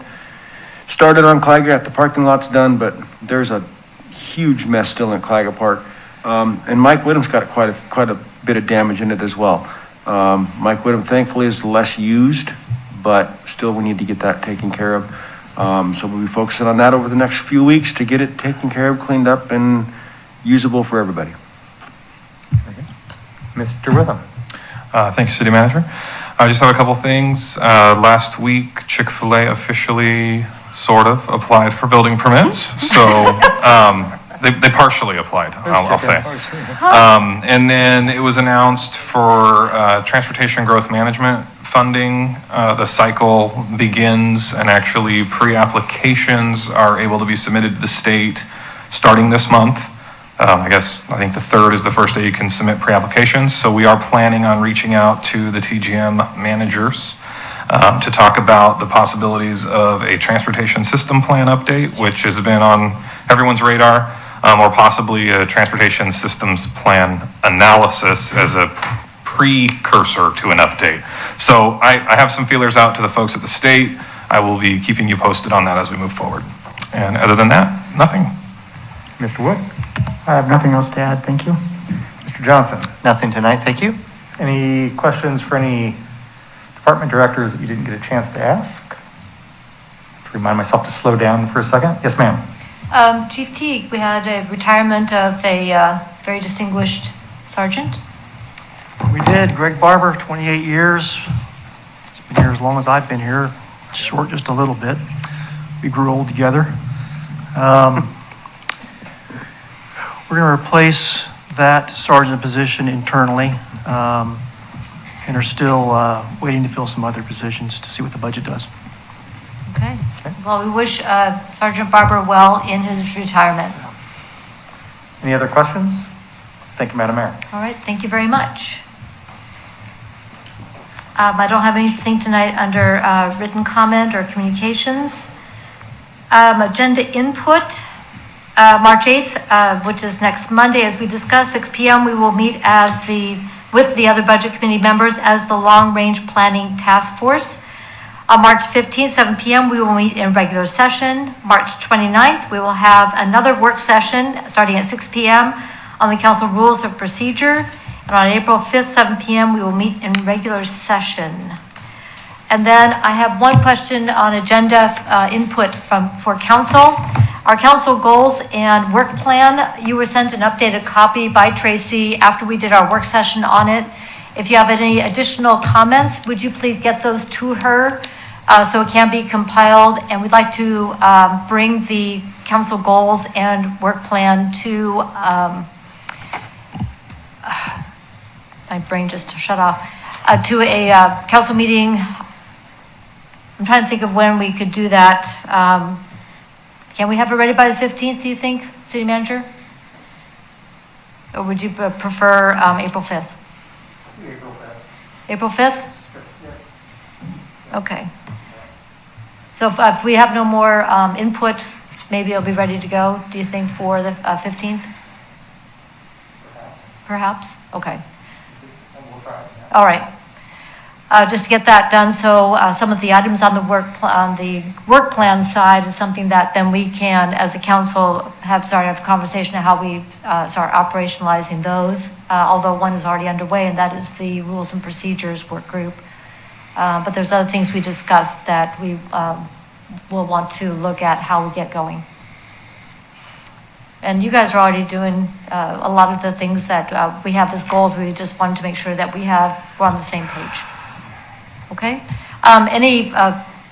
Started on Claggett, the parking lot's done, but there's a huge mess still in Claggett Park. And Mike Whittam's got quite a bit of damage in it as well. Mike Whittam thankfully is less used, but still we need to get that taken care of. So we'll be focusing on that over the next few weeks to get it taken care of, cleaned up, and usable for everybody. Mr. Witham. Thank you, City Manager. I just have a couple things. Last week, Chick-fil-A officially sort of applied for building permits. So they partially applied, I'll say. And then it was announced for transportation growth management funding. The cycle begins, and actually pre-applications are able to be submitted to the state starting this month. I think the 3rd is the first day you can submit pre-applications. So we are planning on reaching out to the TGM managers to talk about the possibilities of a transportation system plan update, which has been on everyone's radar, or possibly a transportation systems plan analysis as a precursor to an update. So I have some feelers out to the folks at the state. I will be keeping you posted on that as we move forward. And other than that, nothing. Mr. Wood. I have nothing else to add, thank you. Mr. Johnson. Nothing tonight, thank you. Any questions for any department directors that you didn't get a chance to ask? To remind myself to slow down for a second. Yes, ma'am. Chief Teague, we had a retirement of a very distinguished sergeant. We did. Greg Barber, 28 years. He's been here as long as I've been here, short just a little bit. We grew old together. We're going to replace that sergeant position internally, and are still waiting to fill some other positions to see what the budget does. Okay. Well, we wish Sergeant Barber well in his retirement. Any other questions? Thank you, Madam Mayor. All right, thank you very much. I don't have anything tonight under written comment or communications. Agenda input, March 8th, which is next Monday, as we discussed, 6 p.m. We will meet with the other budget committee members as the Long Range Planning Task Force. On March 15th, 7 p.m., we will meet in regular session. March 29th, we will have another work session starting at 6 p.m. on the council rules of procedure. And on April 5th, 7 p.m., we will meet in regular session. And then I have one question on agenda input for council. Our council goals and work plan, you were sent an updated copy by Tracy after we did our work session on it. If you have any additional comments, would you please get those to her so it can be compiled? And we'd like to bring the council goals and work plan to, my brain just shut off, to a council meeting. I'm trying to think of when we could do that. Can we have it ready by the 15th, do you think, City Manager? Or would you prefer April 5th? April 5th. April 5th? Okay. So if we have no more input, maybe it'll be ready to go, do you think, for the 15th? Perhaps? Okay. All right. Just to get that done, so some of the items on the work plan side is something that then we can, as a council, have a conversation of how we start operationalizing those, although one is already underway, and that is the rules and procedures work group. But there's other things we discussed that we will want to look at how we get going. And you guys are already doing a lot of the things that we have as goals. We just wanted to make sure that we're on the same page. Okay? Any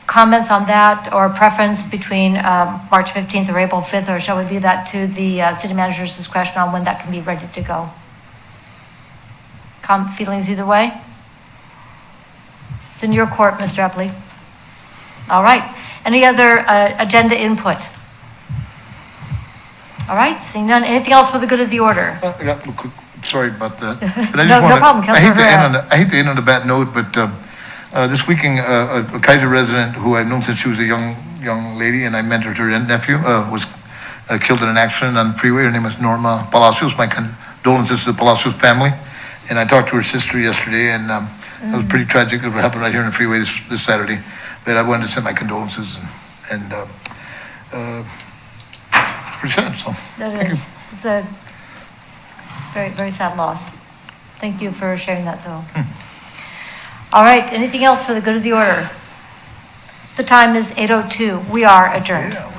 comments on that or preference between March 15th or April 5th, or shall we leave that to the city manager's discretion on when that can be ready to go? Feelings either way? It's in your court, Mr. Epley. All right. Any other agenda input? All right, seeing none. Anything else for the good of the order? Sorry about that. But I No, just no wanna- problem, I hate to Councilor end on I hate to end on a bad note, but this weekend, a Kaiser resident who I've known since she was a young lady, and I mentored her nephew, was killed in an accident on the freeway. Her name is Norma Palacios. My condolences to the Palacios family. And I talked to her sister yesterday, and it was pretty tragic. It happened right here on the freeway this Saturday. That I wanted to send my condolences, and it's pretty sad, so. That thank you. is. It's a very, very sad loss. Thank you for sharing that, though. All right, anything else for the good of the order? The time is 8:02. We are adjourned. Yeah.